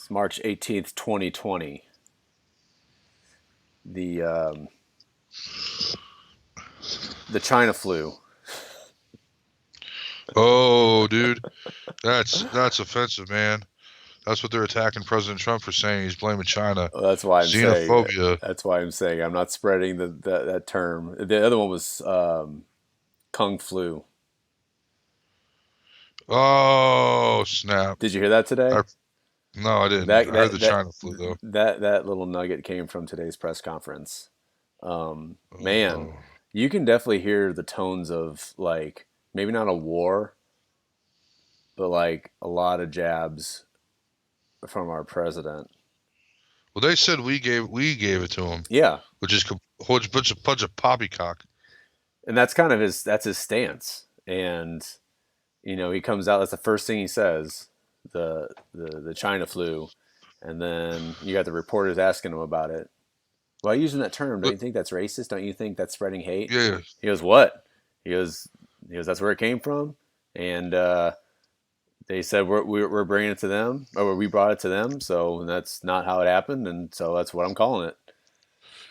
It's March 18th, 2020. The the China flu. Oh, dude, that's offensive, man. That's what they're attacking President Trump for saying. He's blaming China. Well, that's why I'm saying that. Xenophobia. That's why I'm saying I'm not spreading that term. The other one was Kung flu. Oh, snap. Did you hear that I, today? no, I didn't. That I heard the that that China flu though. that little nugget came from today's press conference. Man, Oh. you can definitely hear the tones of like maybe not a war, but like a lot of jabs from our president. Well, they said we gave it to him, Yeah, which is bunch of poppycock. and that's kind of his stance. And he comes out. That's the first thing he says. The China flu, and then you got the reporters asking him about it. Why are you using that term? Don't But you think that's racist? Don't you think that's spreading hate? yeah, He goes, what? He goes, that's where it came from, and they said we're bringing it to them, or we brought it to them. So that's not how it happened, and so that's what I'm calling it.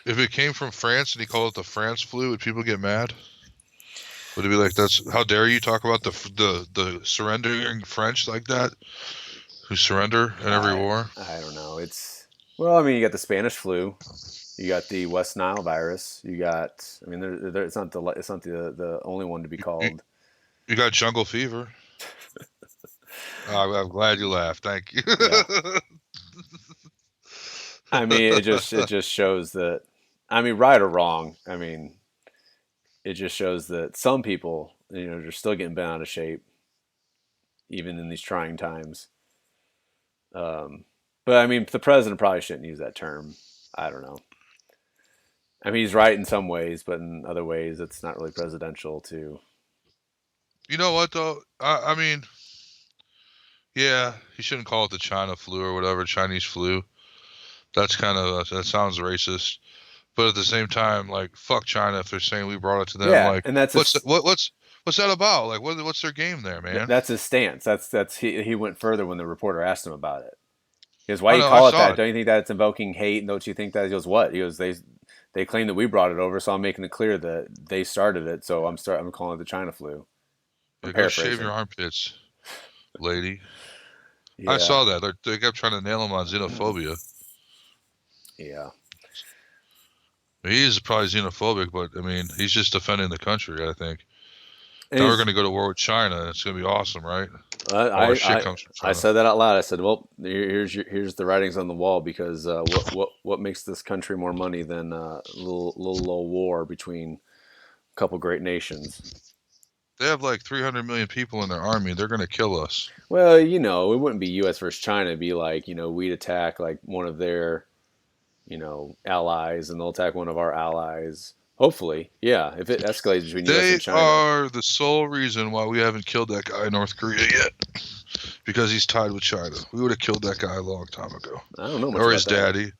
if it came from France and he called it the France flu, would people get mad? Would it be like that's how dare you talk about the surrendering French like that, who surrender in every I war? I don't know. It's well, I mean, you got the Spanish flu, you got the West Nile virus, you got. I mean, it's not the only one to be You, called. you got jungle fever. I'm glad you laughed. Thank you. Yeah, I mean, it just shows that. I mean, right or wrong. I mean, it just shows that some people, they're still getting bent out of shape even in these trying times. Um, but I mean, the president probably shouldn't use that term. I don't know. I mean, he's right in some ways, but in other ways, it's not really presidential to. You know what though? I mean, yeah, he shouldn't call it the China flu or whatever, Chinese flu. That sounds racist. But at the same time, like fuck China if they're saying we brought it to them. Yeah, Like, and that's what's his what's that about? Like, what's their game there, man? that's his stance. That's he went further when the reporter asked him about it. He goes, "Why I do you know, I call it saw that? it. Don't you think that it's invoking hate? And don't you think that?" He goes, "What?" He goes, "They claim that we brought it over, so I'm making it clear that they started it. So I'm calling it the China flu." I'm Yeah, go shave your paraphrasing. armpits, lady. I Yeah, saw that. They kept trying to nail him on xenophobia. yeah. He is probably xenophobic, but I mean, he's just defending the country. I think. And Now we're he's going to go to war with China, and it's going to be awesome, right? All our I shit I comes from I China. said that out loud. I said, "Well, here's the writings on the wall because what makes this country more money than a little old war between a couple great nations?" They have like 300 million people in their army. They're going to kill us. Well, it wouldn't be U.S. versus China. It'd be like we'd attack like one of their allies, and they'll attack one of our allies. Hopefully, yeah. If it escalates between U.S. They and China, are the sole reason why we haven't killed that guy in North Korea yet. Because he's tied with China. We would have killed that guy a long time ago. I don't know much Or about his that. daddy.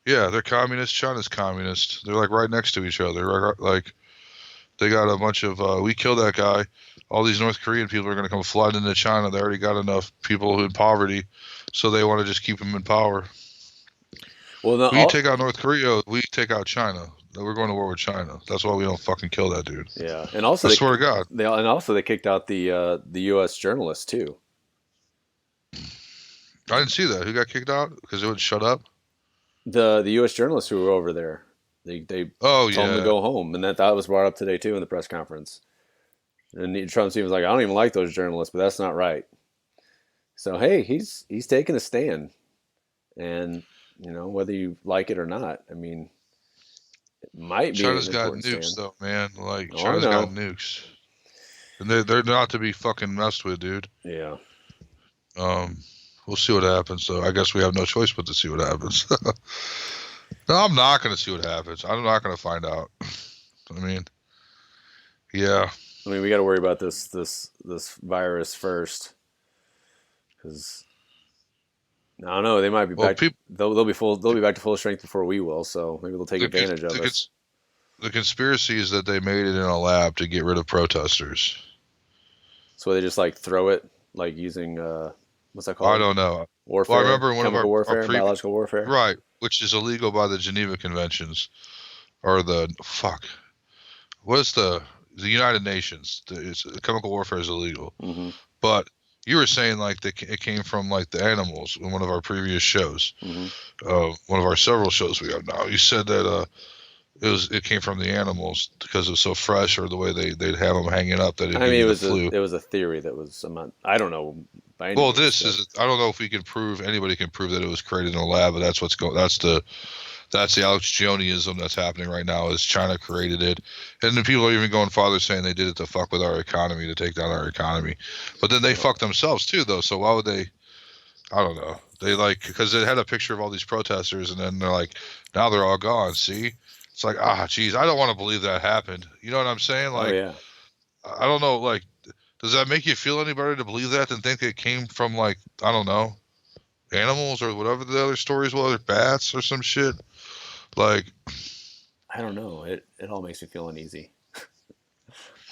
Yeah, they're communist. China's communist. They're like right next to each other. Like they got a bunch of. We killed that guy. All these North Korean people are going to come flood into China. They already got enough people in poverty, so they want to just keep them in power. Well, no, We take out North Korea. We take out China. We're going to war with China. That's why we don't fucking kill that dude. yeah, and also I swear to God. they kicked out the U.S. journalists too. I didn't see that. Who got kicked out because they wouldn't shut up? The U.S. journalists who were over there, they Oh told them to yeah. go home, and that was brought up today too in the press conference. And Trump was like, "I don't even like those journalists, but that's not right." So hey, he's taking a stand, and whether you like it or not, I mean, it might be an China's got important nukes stand. though, man. Like Oh, I China's got know. nukes, and they're not to be fucking messed with, dude. Yeah. Um, we'll see what happens. So I guess we have no choice but to see what happens. No, I'm not gonna see what happens. I'm not gonna find out. I mean, yeah. I mean, we got to worry about this virus first, because I don't know. They might be Well, back. people, They'll be full. They'll be back to full strength before we will. So maybe they'll take the cons- advantage of the, us. cons- the conspiracy is that they made it in a lab to get rid of protesters. So they just like throw it, like using What's that I called? don't know. Well, I Warfare, remember in one of chemical our warfare, previous, biological warfare. right, which is illegal by the Geneva Conventions or the fuck. What is the United Nations? Chemical warfare is illegal. Mm-hmm. But you were saying like it came from like the animals in one of our previous shows, Mm-hmm. one of our several shows we have now. You said that it came from the animals because it was so fresh, or the way they'd have them hanging up that it'd I give mean, you the flu. it was a theory that was I don't know by any Well, means, this but is I don't know if we can prove anybody can prove that it was created in a lab, but that's what's going. That's the Alex Jonesism that's happening right now. Is China created it, and then people are even going farther saying they did it to fuck with our economy, to take down our economy. But then they well, fuck themselves too, though. So why would they? I don't know. They like because it had a picture of all these protesters, and then they're like, now they're all gone. See, it's like geez, I don't want to believe that happened. You know what I'm saying? oh Like, yeah, I don't know. Like, does that make you feel any better to believe that than think it came from like I don't know animals or whatever the other stories were, bats or some shit? Like, I don't know. It all makes me feel uneasy.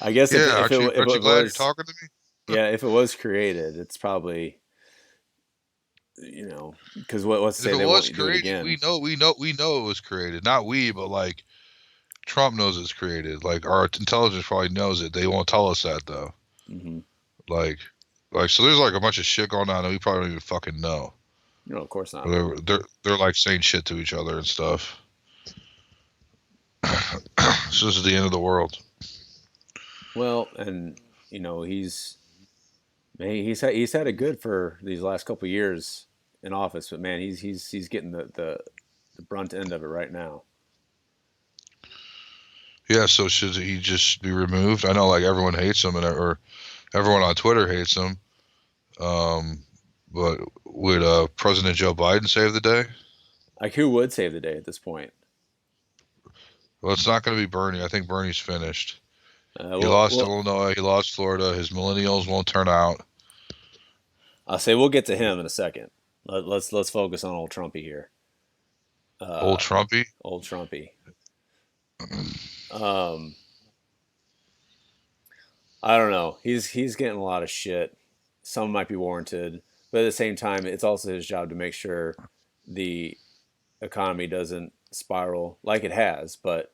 I guess yeah, if aren't you it glad you're was talking to me? yeah, if it was created, it's probably because what's to If say it they was won't do it created, again. we know it was created. Not we, but like Trump knows it's created. Like our intelligence probably knows it. They won't tell us that though. Mm-hmm. Like, so there's like a bunch of shit going on that we probably don't even fucking know. No, of course not. They're like saying shit to each other and stuff. So this is the end of the world. Well, and he's had it good for these last couple of years in office, but man, he's getting the brunt end of it right now. Yeah, so should he just be removed? I know like everyone hates him or everyone on Twitter hates him. Um, but would President Joe Biden save the day? Like who would save the day at this point? Well, it's not going to be Bernie. I think Bernie's finished. He Well, lost Illinois. He lost Florida. His millennials won't turn out. I'll say we'll get to him in a second. Let's focus on old Trumpy here. Old Uh, Trumpy. Old Trumpy. Um, I don't know. He's getting a lot of shit. Some might be warranted, but at the same time, it's also his job to make sure the economy doesn't spiral like it has. But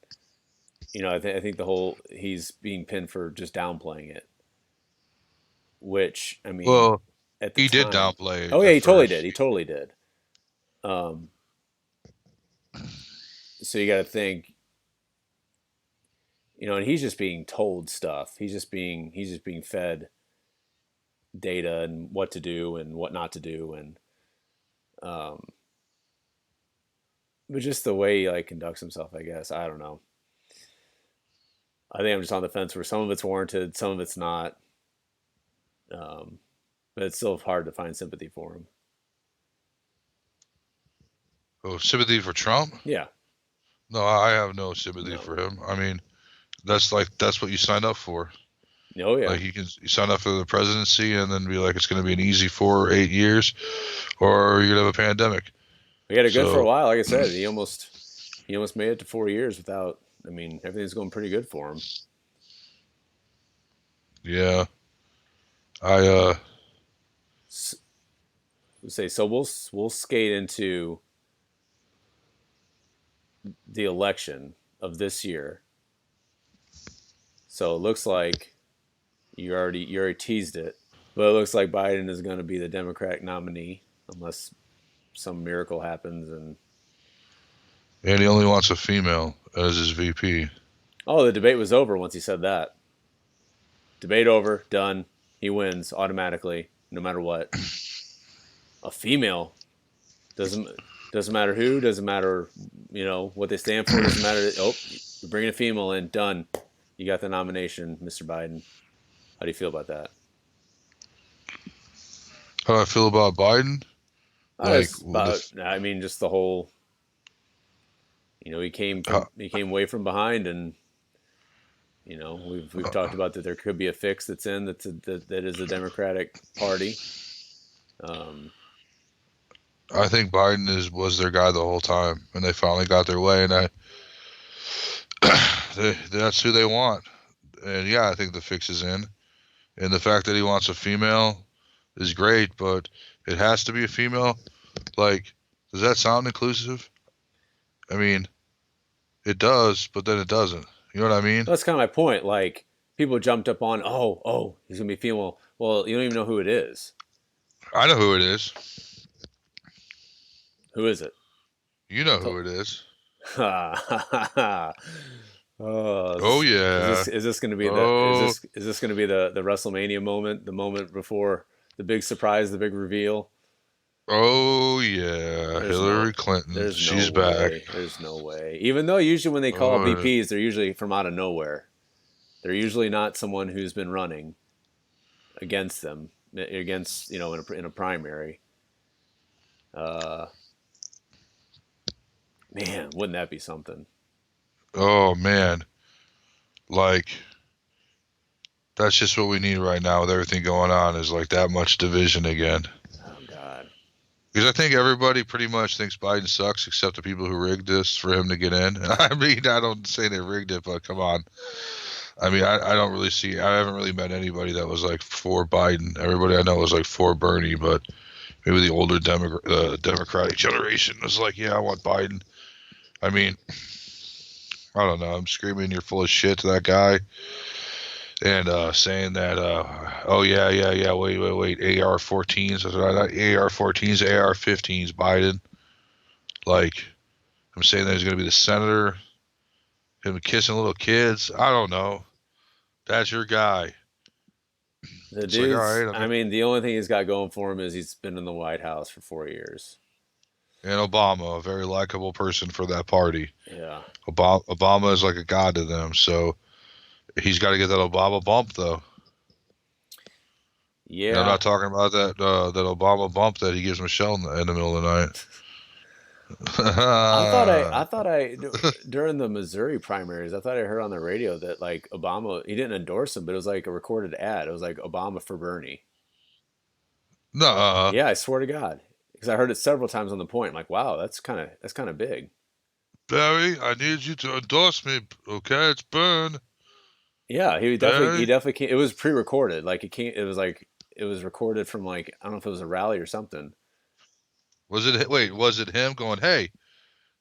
I think the whole he's being pinned for just downplaying it, which I mean, Well, at the he did time, downplay oh it yeah, at he totally did. first. He totally did. Um, so you got to think, and he's just being told stuff. He's just being fed data and what to do and what not to do, and um, but just the way he like conducts himself, I guess. I don't know. I think I'm just on the fence where some of it's warranted, some of it's not. Um, but it's still hard to find sympathy for him. Oh, sympathy for Trump? Yeah. No, I have no sympathy No. for him. I mean, that's what you signed up for. Oh yeah. Like you sign up for the presidency and then be like it's going to be an easy 4 or 8 years, or you're gonna have a pandemic. We had it good for a So while. Like I said, he almost made it to 4 years without. I mean, everything's going pretty good for him. yeah, I Say so. We'll skate into the election of this year. So it looks like you already teased it, but it looks like Biden is going to be the Democratic nominee unless some miracle happens. and he only wants a female as his VP. Oh, the debate was over once he said that. Debate over, done. He wins automatically, no matter what. A female doesn't doesn't matter who, doesn't matter what they stand for, doesn't matter. Oh, you're bringing a female in, done. You got the nomination, Mr. Biden. How do you feel about that? How do I feel about Biden? Like It's about. I mean, just the whole. how, he came way from behind, and we've talked about that there could be a fix that's in that is the Democratic Party. Um, I think Biden was their guy the whole time, and they finally got their way, and that's who they want. And yeah, I think the fix is in, and the fact that he wants a female is great, but it has to be a female. Like, does that sound inclusive? I mean, it does, but then it doesn't. You know what I mean? That's kind of my point. Like people jumped up on, oh, he's gonna be female. Well, you don't even know who it is. I know who it is. Who is it? You know Tell- who it is. oh, Oh yeah. is this going to be Oh, is this going to be the WrestleMania moment, the moment before the big surprise, the big reveal? oh yeah. There's no Hillary Clinton. there's no She's back. way. There's no way. Even though usually when they call up Oh, VPs, they're usually from out of nowhere. They're usually not someone who's been running against them against in a primary. Uh, man, wouldn't that be something? oh man. Like that's just what we need right now with everything going on is like that much division again. Oh God. Because I think everybody pretty much thinks Biden sucks except the people who rigged this for him to get in. I mean, I don't say they rigged it, but come on. I mean, I don't really see, I haven't really met anybody that was like for Biden. Everybody I know was like for Bernie, but maybe the older Democratic generation was like, yeah, I want Biden. I mean, I don't know. I'm screaming, you're full of shit to that guy. And saying that, oh, yeah, wait, AR-14s, not AR-14s, AR-15s, Biden. Like, I'm saying that he's going to be the senator, him kissing little kids. I don't know. That's your guy. The It's like, all dude's, right, I mean, the only thing he's got going for him is he's been in the White House for 4 years. and Obama, a very likable person for that party. Yeah. Obama is like a god to them, so he's got to get that Obama bump, though. And I'm Yeah. not talking about that Obama bump that he gives Michelle in the middle of the I night. thought during the Missouri primaries, I thought I heard on the radio that like Obama, he didn't endorse him, but it was like a recorded ad. It was like Obama for Bernie. Nuh-uh. Yeah, I swear to God, because I heard it several times on the point. I'm like, wow, that's kind of big. Barry, I need you to endorse me. Okay, it's Burn. Yeah, he Barry, definitely came, it was pre-recorded. Like it was like it was recorded from like I don't know if it was a rally or something. was it him going, hey,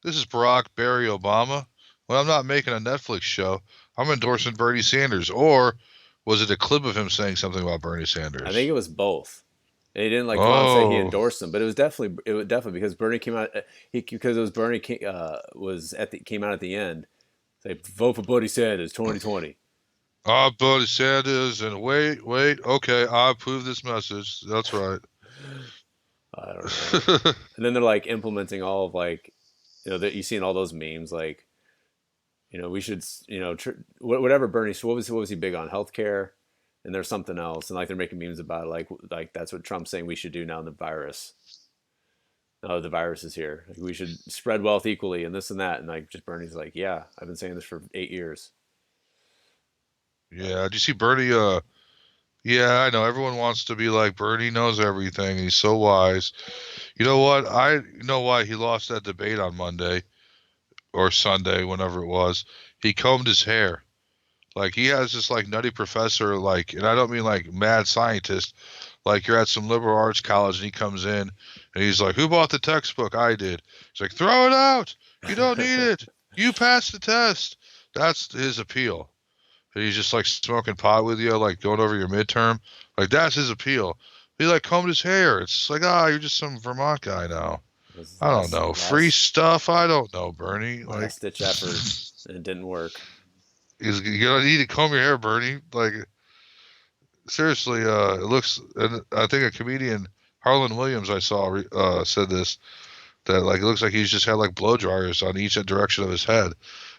this is Barack Barry Obama? Well, I'm not making a Netflix show. I'm endorsing Bernie Sanders. Or was it a clip of him saying something about Bernie I think Sanders? it was both. He didn't like come out and say he Oh, endorsed him, but it was definitely because Bernie came out. He because it was Bernie was at the came out at the end. Say vote for Bernie Sanders 2020. Bernie Sanders. And wait. Okay, I approve this message. That's right. I don't know. And then they're like implementing all of like that you see in all those memes like we should whatever Bernie what was he big on healthcare and there's something else and like they're making memes about it, like that's what Trump's saying we should do now in the virus. Oh, the virus is here. Like, we should spread wealth equally and this and that. And like, just Bernie's like, yeah, I've been saying this for 8 years. Yeah, do you see Bernie? Yeah, I know everyone wants to be like Bernie knows everything. He's so wise. You know what? I know why he lost that debate on Monday or Sunday, whenever it was. He combed his hair. Like he has this like nutty professor, like, and I don't mean like mad scientist. Like you're at some liberal arts college and he comes in and he's like, "Who bought the textbook? I did." He's like, "Throw it out. You don't need it. You passed the test." That's his appeal. And he's just like smoking pot with you, like going over your midterm. Like that's his appeal. He like combed his hair. It's like, you're just some Vermont guy now. This I don't know. Free stuff. I don't know, Bernie. Like, last ditch effort and it didn't work. you don't need to comb your hair, Bernie. Like, seriously, it looks. And I think a comedian, Harlan Williams, I saw said this that like it looks like he's just had like blow dryers on each direction of his head.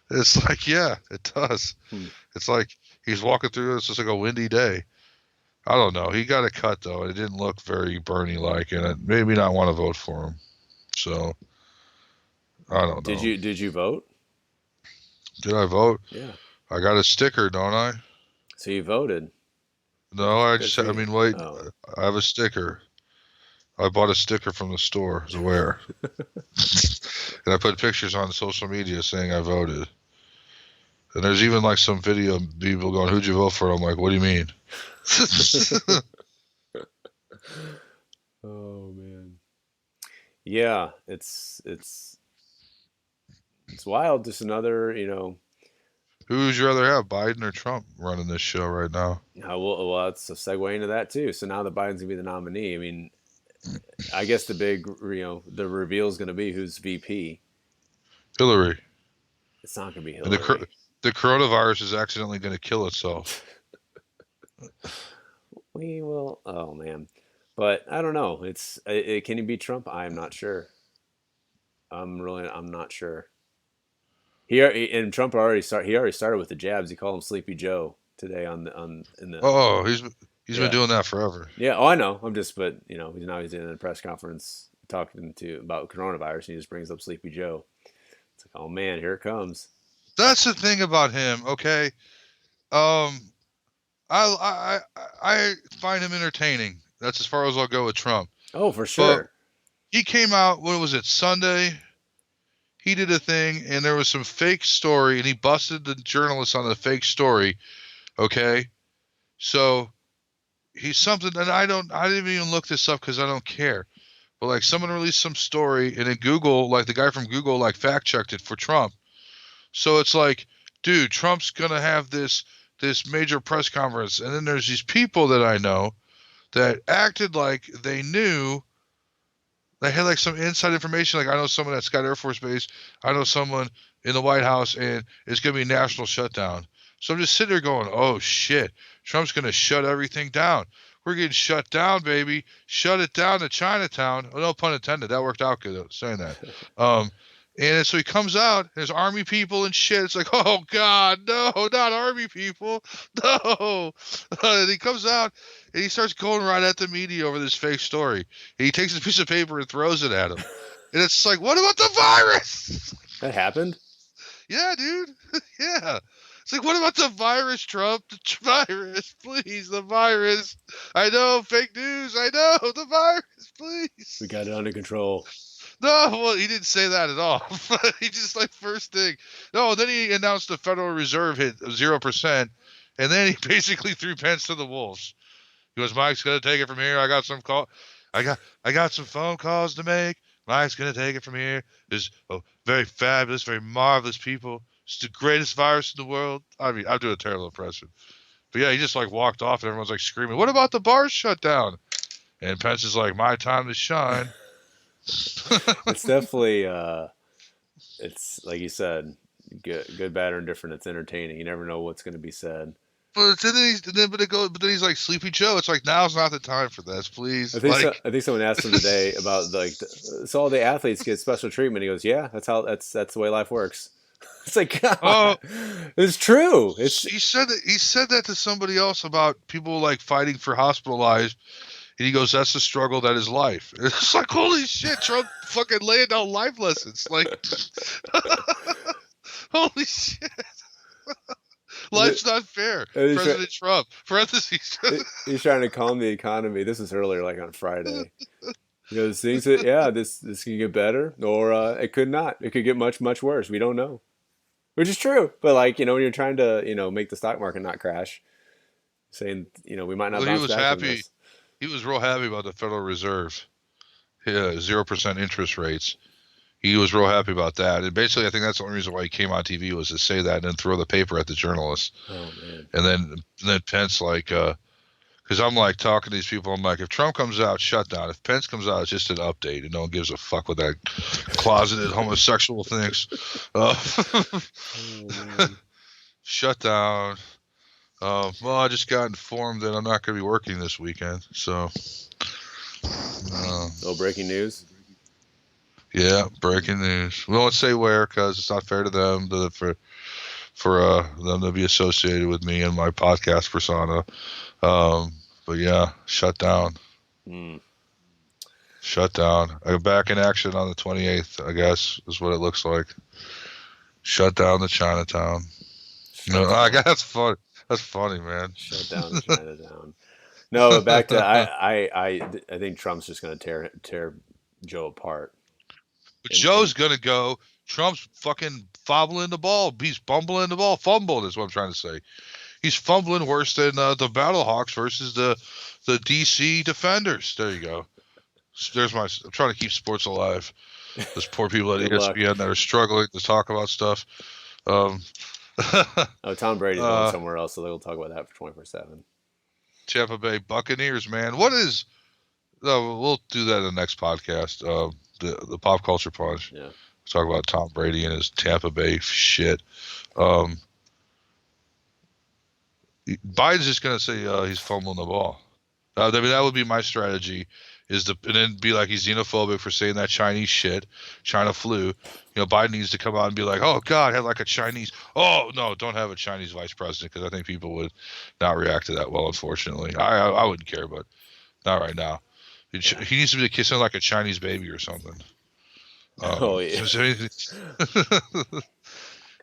It's like, yeah, it does. Hmm. It's like he's walking through. It's just like a windy day. I don't know. He got a cut though. It didn't look very Bernie like, and it made me not want to vote for him. So I don't know. Did you vote? Did I vote? Yeah. I got a sticker, don't I? So you voted. No, I Good just. for I you. mean, wait. Oh. I have a sticker. I bought a sticker from the store to wear, and I put pictures on social media saying I voted. And there's even like some video of people going, "Who'd you vote for?" I'm like, "What do you mean?" Oh man. Yeah, it's wild. Just another, Who would you rather have, Biden or Trump, running this show right now? well, that's a segue into that too. So now that Biden's gonna be the nominee, I mean, I guess the big, the reveal is gonna be who's VP. Hillary. It's not gonna be And Hillary. the coronavirus is accidentally going to kill itself. We will. Oh man, but I don't know. Can he beat Trump? I'm not sure. I'm not sure. And Trump already started. He already started with the jabs. He called him Sleepy Joe today on the on in the Oh, he's been yeah doing that forever. yeah. Oh, I know. I'm just but he's in a press conference talking to about coronavirus. And he just brings up Sleepy Joe. It's like, oh man, here it comes. That's the thing about him. Okay, um, I find him entertaining. That's as far as I'll go with Trump. Oh, for But sure. he came out. What was it? Sunday. He did a thing, and there was some fake story, and he busted the journalist on the fake story. Okay, so he's something, and I didn't even look this up because I don't care. But like someone released some story, and then Google, like the guy from Google, like fact checked it for Trump. So it's like, dude, Trump's gonna have this major press conference, and then there's these people that I know that acted like they knew. They had like some inside information. Like I know someone at Scott Air Force Base. I know someone in the White House, and it's gonna be a national shutdown. So I'm just sitting there going, "Oh shit, Trump's gonna shut everything down. We're getting shut down, baby. Shut it down to Chinatown." Oh, no pun intended. That worked out good saying that. Um, and so he comes out. There's army people and shit. It's like, oh god, no, not army people, no. And he comes out and he starts going right at the media over this fake story. He takes a piece of paper and throws it at him. And it's like, what about the virus? That happened. Yeah, dude. Yeah. It's like, what about the virus, Trump? The virus, please. The virus. I know, fake news. I know, the virus, We please. got it under control. No, well, he didn't say that at all. He just, like, first thing. No, then he announced the Federal Reserve hit 0%. And then he basically threw Pence to the wolves. He goes, Mike's gonna take it from here. I got some phone calls to make. Mike's gonna take it from here. There's very fabulous, very marvelous people. It's the greatest virus in the world. I mean, I'm doing a terrible impression. But yeah, he just like walked off and everyone's like screaming, what about the bars shut down? And Pence is like, my time to shine. It's definitely it's like you said, good, bad, or indifferent. It's entertaining. You never know what's going to be said. But then he's like Sleepy Joe. It's like now's not the time for this, I please. think so. Like, I think someone asked him today about so all the athletes get special treatment. He goes, "Yeah, that's the way life works." It's like oh, God, it's true. It's he said that to somebody else about people like fighting for hospitalized. And he goes, "That's the struggle that is life." It's like, holy shit, Trump fucking laying down life lessons. Like, holy shit, life's not fair. he's, try, President Trump. Parentheses. he's trying to calm the economy. This was earlier, like on Friday. He goes, things that yeah, this can get better, or it could not. It could get much worse. We don't know, which is true. But like when you're trying to make the stock market not crash, saying we might not Well, he bounce was back from happy. this. He was real happy about the Federal Reserve. Yeah, 0% interest rates. He was real happy about that. And basically, I think that's the only reason why he came on TV was to say that and then throw the paper at the journalists. Oh man. And then Pence because I'm like talking to these people. I'm like, if Trump comes out, shut down. If Pence comes out, it's just an update, and no one gives a fuck what that closeted homosexual thinks. Uh, Oh man. shut down. Well, I just got informed that I'm not going to be working this weekend, so uh, Oh, breaking news. yeah, breaking news. We won't say where because it's not fair to them for them to be associated with me and my podcast persona. But yeah, shut down. Hmm. Shut down. I'm back in action on the 28th, I guess, is what it looks like. Shut down the Chinatown. Shut No, I down. guess that's funny. That's funny, man. Shut down the Chinatown. No, but back to I think Trump's just going to tear Joe apart. But And Joe's gonna go. Trump's fucking fobbling the ball. He's bumbling the ball. Fumbled is what I'm trying to say. He's fumbling worse than the Battlehawks versus the DC Defenders. There you go. There's my. I'm trying to keep sports alive. Those poor people at Good luck. ESPN that are struggling to talk about stuff. Um, Oh, Tom Brady's going uh, somewhere else, so they'll talk about that for 24/7. Tampa Bay Buccaneers, man. What is? We'll do that in the next podcast. The pop culture punch. Yeah. Talk about Tom Brady and his Tampa Bay shit. Um, Biden's just gonna say he's fumbling the ball. I mean, that would be my strategy, is to and then be like he's xenophobic for saying that Chinese shit, China flu. Biden needs to come out and be like, oh God, have like a Chinese. Oh no, don't have a Chinese vice president, because I think people would not react to that well. Unfortunately, I wouldn't care, but not right now. He, Yeah. he needs to be kissing like a Chinese baby or something. Oh yeah. The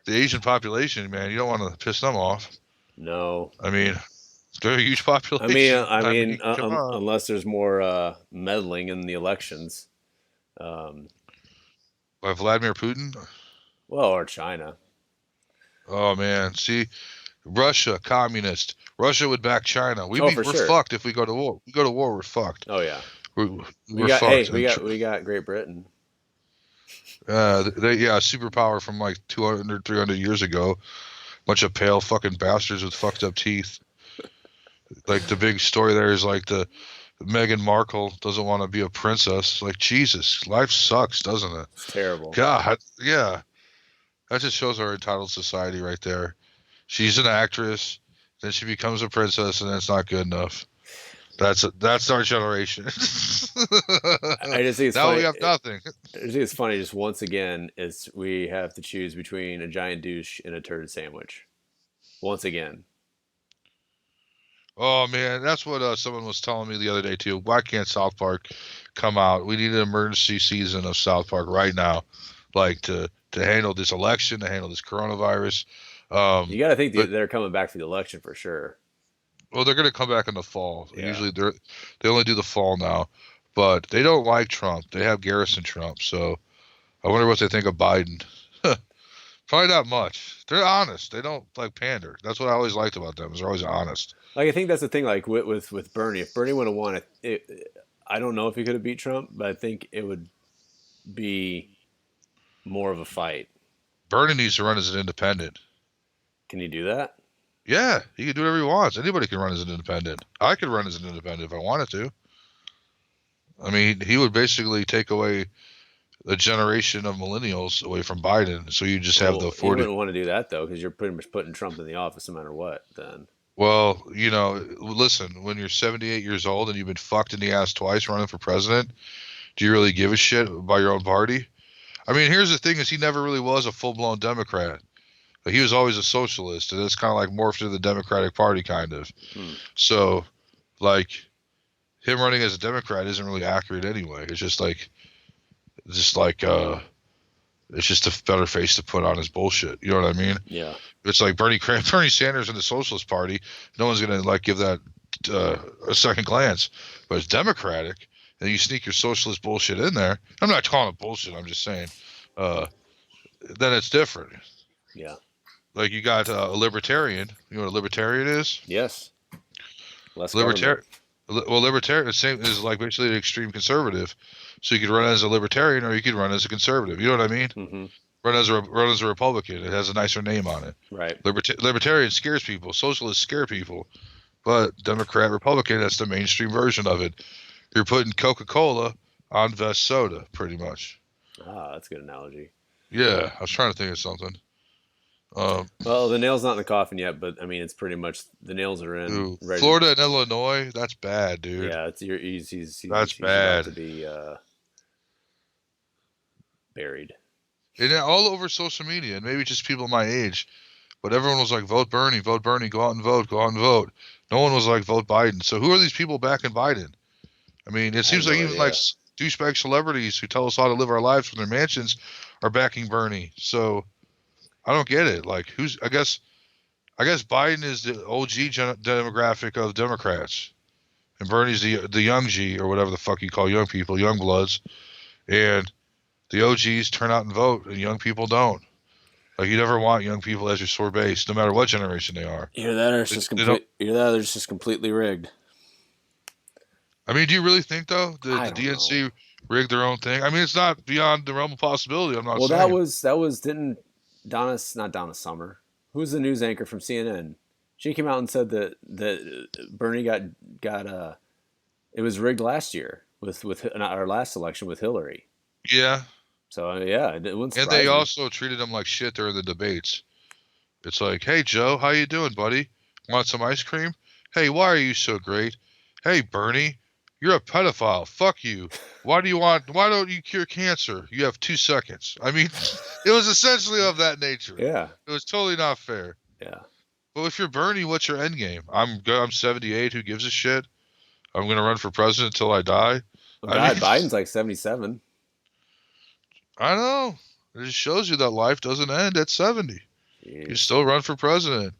Asian population, man, you don't want to piss them off. No. I mean, they're a huge I mean, population. I mean, come on. unless there's more meddling in the elections, um, By Vladimir Putin? well, or China. Oh man, see, Russia, communist. Russia would back China. Oh, for We're sure. fucked if we go to war. We go to war, we're fucked. Oh yeah. We're, We we're got hey, fucked. And we got Great Britain. superpower from like 200, 300 years ago. Bunch of pale fucking bastards with fucked up teeth. Like the big story there is like the Meghan Markle doesn't want to be a princess. Like Jesus, life sucks, doesn't it? It's terrible. God, yeah. That just shows our entitled society right there. She's an actress, then she becomes a princess, and then it's not good enough. That's our generation. I just think it's Now we funny. have nothing. I just think it's funny. Just once again, it's we have to choose between a giant douche and a turd sandwich. Once again. Oh man, that's what someone was telling me the other day too. Why can't South Park come out? We need an emergency season of South Park right now, like to handle this election, to handle this coronavirus. You got to think But they're coming back for the election for sure. well, they're going to come back in the fall. Yeah. Usually they only do the fall now, but they don't like Trump. They have Garrison Trump, so I wonder what they think of Biden. Probably not much. They're honest. They don't like pander. That's what I always liked about them. Is they're always honest. Like I think that's the thing. Like with Bernie, if Bernie would have won, I don't know if he could have beat Trump, but I think it would be more of a fight. Bernie needs to run as an independent. Can he do that? Yeah, he can do whatever he wants. Anybody can run as an independent. I could run as an independent if I wanted to. I mean, he would basically take away a generation of millennials away from Biden. So you just have Well, the he 40. wouldn't want to do that though, because you're pretty much putting Trump in the office no matter what. Then Well, listen, when you're 78 years old and you've been fucked in the ass twice running for president, do you really give a shit about your own party? I mean, here's the thing: is he never really was a full-blown Democrat. Like, he was always a socialist, and it's kind of like morphed into the Democratic Party, kind of. hmm. So, like, him running as a Democrat isn't really accurate anyway. Just like, it's just a better face to put on his bullshit. You know what I mean? Yeah, It's like Bernie Sanders and the Socialist Party. No one's gonna like give that a second glance, but it's Democratic, and you sneak your socialist bullshit in there. I'm not calling it bullshit. I'm just saying. Uh, then it's different. yeah, Like you got a libertarian. You know what a libertarian is? yes. Less government. Libertarian. Well, libertarian the same is like basically an extreme conservative. So you could run as a libertarian or you could run as a conservative. You know what I mean? Hmm. Run as a Republican. It has a nicer name on it. Right. Libertarian scares people. Socialists scare people. But Democrat, Republican, that's the mainstream version of it. You're putting Coca-Cola on Vest soda, pretty much. Ah, that's a good analogy. Yeah, I was trying to think of something. Um, Well, the nail's not in the coffin yet, but I mean, it's pretty much the nails are in. ooh, Ready. Florida and Illinois, that's bad, dude. Yeah, That's he's about to bad. be buried. And all over social media, and maybe just people my age, but everyone was like, vote Bernie, go out and vote, go out and vote. No one was like, vote Biden. So who are these people backing Biden? I mean, it I have seems like no even like idea. douchebag celebrities who tell us how to live our lives from their mansions are backing Bernie. So I don't get it. Like, I guess Biden is the OG demographic of Democrats, and Bernie's the young G or whatever the fuck you call young people, young bloods, and the OGs turn out and vote, and young people don't. Like you never want young people as your sore base, no matter what generation they are. Either that or it's They, just they don't. complete. Either that or it's just completely rigged. I mean, do you really think though I the don't know. DNC rigged their own thing? I mean, it's not beyond the realm of possibility. I'm not Well, that saying. was that was didn't Donna not Donna Summer, who's the news anchor from CNN. She came out and said that Bernie got it was rigged last year with not our last election with Hillary. Yeah, So yeah, it wouldn't and they surprise me. also treated them like shit during the debates. It's like, hey Joe, how you doing, buddy? Want some ice cream? Hey, why are you so great? Hey Bernie, you're a pedophile. Fuck you. Why don't you cure cancer? You have 2 seconds. I mean, it was essentially of that nature. Yeah, It was totally not fair. yeah. Well, if you're Bernie, what's your end game? I'm good. I'm 78. Who gives a shit? I'm gonna run for president until I die. Well, I mean, God, Biden's like 77. I know. It just shows you that life doesn't end at 70. You Jeez. still run for president.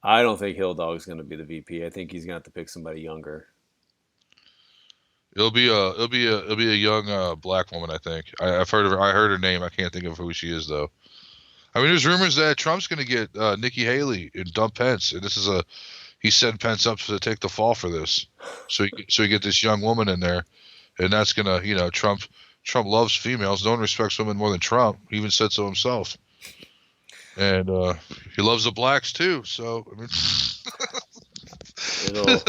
I don't think Hill Dog's going to be the VP. I think he's going to have to pick somebody younger. It'll be a young black woman. I think I've heard of her. I heard her name. I can't think of who she is though. I mean, there's rumors that Trump's going to get Nikki Haley and dump Pence, and he's setting Pence up to take the fall for this. So he get this young woman in there, and that's gonna Trump loves females. No one respects women more than Trump. He even said so himself. And he loves the blacks too. So I mean, It'll.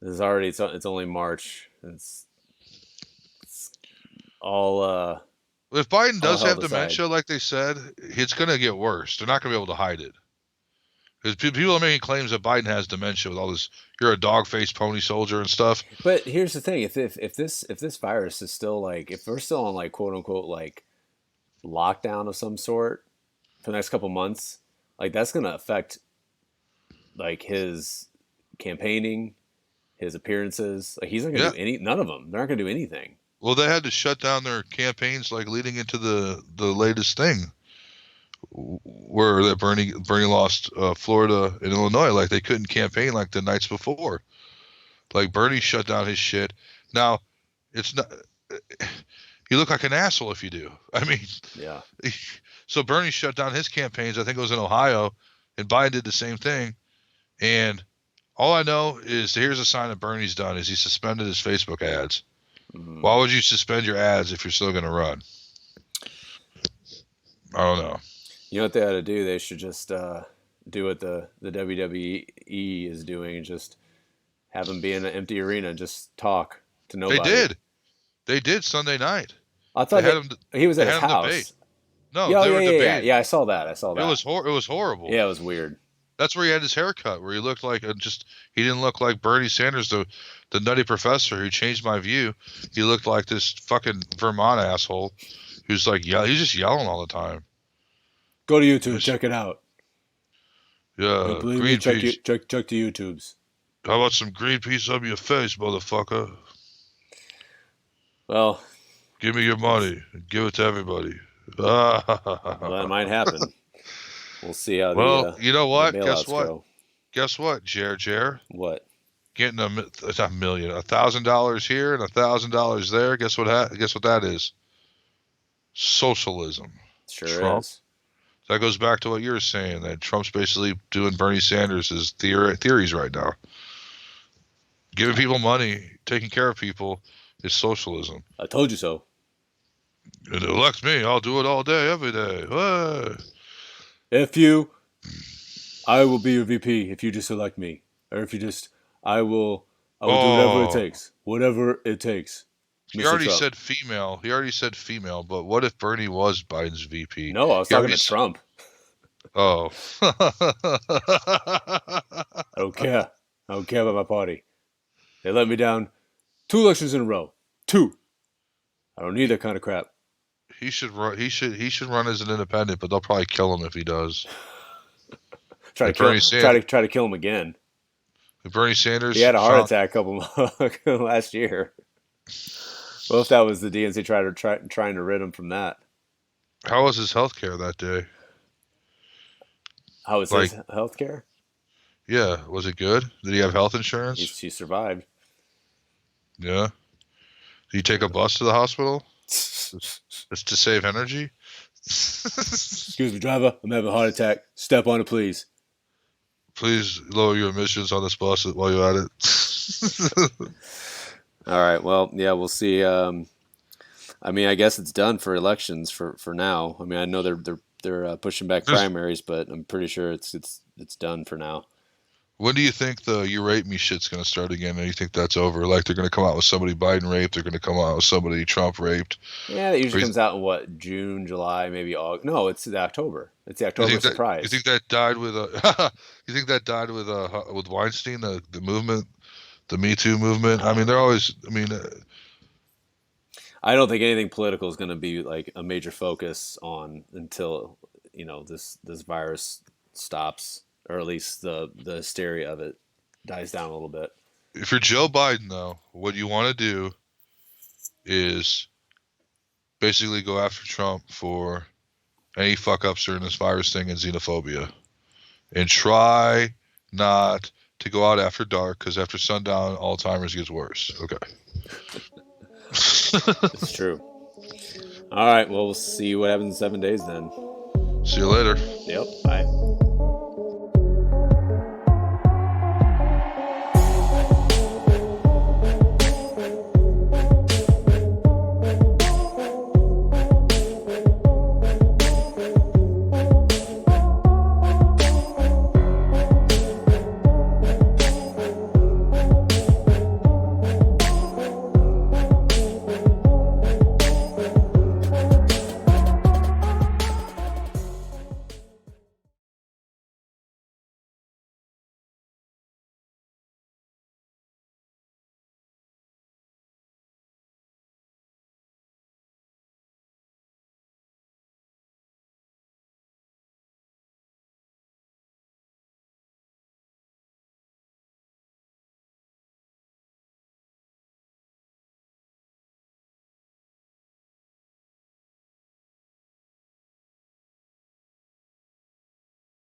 It's already. It's only March. It's all. if Biden All does held have aside. dementia, like they said, it's gonna get worse. They're not gonna be able to hide it. Because people are making claims that Biden has dementia with all this. You're a dog-faced pony soldier and stuff. But here's the thing: if this virus is still like if we're still on like quote unquote like lockdown of some sort for the next couple months, like that's going to affect like his campaigning, his appearances. Like he's not going to Yeah. do any. None of them. They're not going to do anything. Well, they had to shut down their campaigns like leading into the latest thing, where that Bernie lost Florida and Illinois. Like they couldn't campaign like the nights before. Like Bernie shut down his shit. Now, it's not. You look like an asshole if you do. I mean, Yeah. so Bernie shut down his campaigns. I think it was in Ohio, and Biden did the same thing. And all I know is here's a sign that Bernie's done is he suspended his Facebook ads. Mhm. Why would you suspend your ads if you're still going to run? I don't know. You know what they ought to do? They should just do what the WWE is doing and just have him be in an empty arena and just talk to They nobody. did. They did Sunday night. I They thought had that him. he was They at his had him debate. house. No, Yeah, they yeah, were yeah, yeah, debating. yeah. I saw that. I saw It that. was it was horrible. Yeah, it was weird. That's where he had his haircut, where he looked like he didn't look like Bernie Sanders, the nutty professor who changed my view. He looked like this fucking Vermont asshole who's like he's just yelling all the time. Go to YouTube, It's, check it out. Don't yeah, believe me? Greenpeace. Check the YouTubes. How about some Greenpeace up your face, motherfucker? Well, Give me your that's, money and give it to everybody. well, that might happen. We'll see how Well, you know the what? Guess bailouts what? go. Guess what, Jer? What? Getting it's not a million, $1,000 here and $1,000 there. Guess what that is? Socialism. Sure Trump. is. That goes back to what you were saying that Trump's basically doing Bernie Sanders' theories right now. Giving people money, taking care of people is socialism. I told you so. And elect me, I'll do it all day, every day. If you, I will be your VP. If you just elect me, or if you just, I will do whatever it Oh, takes. Whatever it takes, he Mr. already Trump. said female. He already said female, but what if Bernie was Biden's VP? No, I was He talking already to Trump. Oh. I don't care. I don't care about my party. They let me down 2 elections in a row. Two. I don't need that kind of crap. He should run. He should run as an independent, but they'll probably kill him if he does. Try to If kill. Bernie Sanders, Try to kill him again. if Bernie He Sanders had a heart found, attack a couple last year. Well, if that was the DNC trying to rid him from that, how was his health care that day? how was Like, his health care? yeah, was it good? Did he have health insurance? He survived. Yeah. Did he take a bus to the hospital just to save energy? Excuse me, driver. I'm having a heart attack. Step on it, please. Please lower your emissions on this bus while you're at it. All right. Well, yeah, we'll see. I mean, I guess it's done for elections for now. I mean, I know they're pushing back There's, primaries, but I'm pretty sure it's done for now. when do you think the "you rape me" shit's gonna start again? And you think that's over? Like they're gonna come out with somebody Biden raped, they're gonna come out with somebody Trump raped. Yeah, that Or usually comes out in what, June, July, maybe August. No, it's the October. It's the you October think that you surprise. think that died with you think that died with Weinstein, the movement, the Me Too movement? I I mean, don't they're know. always. I mean, I don't think anything political is going to be like a major focus on until this virus stops, or at least the hysteria of it dies down a little bit. if you're Joe Biden, though, what you want to do is basically go after Trump for any fuck ups during this virus thing and xenophobia, and try not to go out after dark because after sundown, Alzheimer's gets worse. Okay. It's true. All right. Well, we'll see what happens in 7 days then. See you later. Yep. Bye.